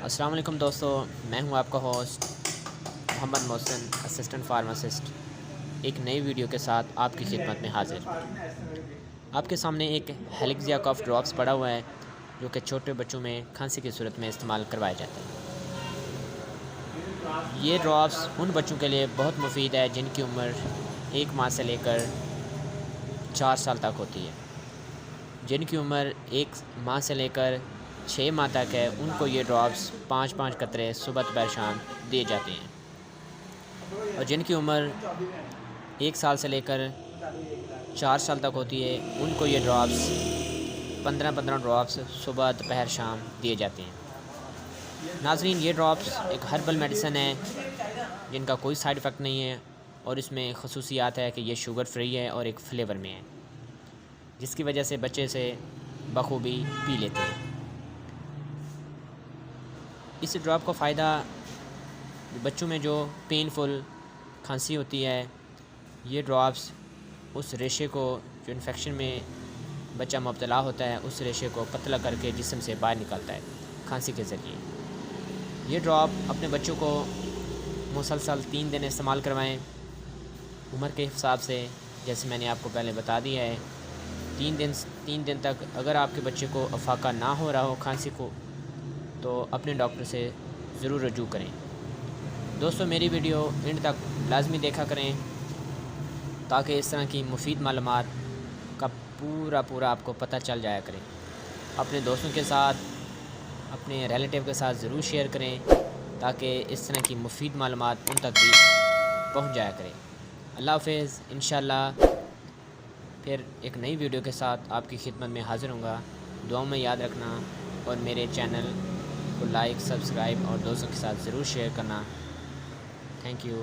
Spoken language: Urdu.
السلام علیکم دوستو، میں ہوں آپ کا host Muhammad Mohsin, assistant pharmacist, ایک نئی ویڈیو کے ساتھ آپ کی خدمت میں حاضر۔ آپ کے سامنے ایک ہیلیکزیا کف ڈراپس پڑا ہوا ہے جو کہ چھوٹے بچوں میں کھانسی کی صورت میں استعمال کروایا جاتا ہے۔ یہ ڈراپس ان بچوں کے لیے بہت مفید ہے جن کی عمر 1 ماہ سے لے کر 4 سال تک ہوتی ہے۔ جن کی عمر 1 ماہ سے لے کر 6 ماہ تک ہے، ان کو یہ ڈراپس 5 قطرے صبح دوپہر شام دیے جاتے ہیں، اور جن کی عمر 1 سال سے لے کر 4 سال تک ہوتی ہے ان کو یہ ڈراپس 15 ڈراپس صبح دوپہر شام دیے جاتے ہیں۔ ناظرین، یہ ڈراپس ایک ہربل میڈیسن ہے جن کا کوئی سائیڈ افیکٹ نہیں ہے، اور اس میں خصوصیات ہے کہ یہ شوگر فری ہے اور ایک فلیور میں ہے، جس کی وجہ سے بچے سے بخوبی پی لیتے ہیں۔ اس ڈراپ کا فائدہ بچوں میں جو پینفل کھانسی ہوتی ہے، یہ ڈراپس اس ریشے کو جو انفیکشن میں بچہ مبتلا ہوتا ہے اس ریشے کو پتلا کر کے جسم سے باہر نکالتا ہے کھانسی کے ذریعے۔ یہ ڈراپ اپنے بچوں کو مسلسل 3 دن استعمال کروائیں عمر کے حساب سے، جیسے میں نے آپ کو پہلے بتا دیا ہے۔ 3 دن تک اگر آپ کے بچے کو افاقہ نہ ہو رہا ہو کھانسی کو، تو اپنے ڈاکٹر سے ضرور رجوع کریں۔ دوستو، میری ویڈیو اینڈ تک لازمی دیکھا کریں تاکہ اس طرح کی مفید معلومات کا پورا آپ کو پتہ چل جایا کریں۔ اپنے دوستوں کے ساتھ، اپنے ریلیٹیو کے ساتھ ضرور شیئر کریں تاکہ اس طرح کی مفید معلومات ان تک بھی پہنچ جایا کریں۔ اللہ حافظ۔ انشاءاللہ پھر ایک نئی ویڈیو کے ساتھ آپ کی خدمت میں حاضر ہوں گا۔ دعاؤں میں یاد رکھنا، اور میرے چینل کو لائک، سبسکرائب اور دوستوں کے ساتھ ضرور شیئر کرنا۔ Thank you.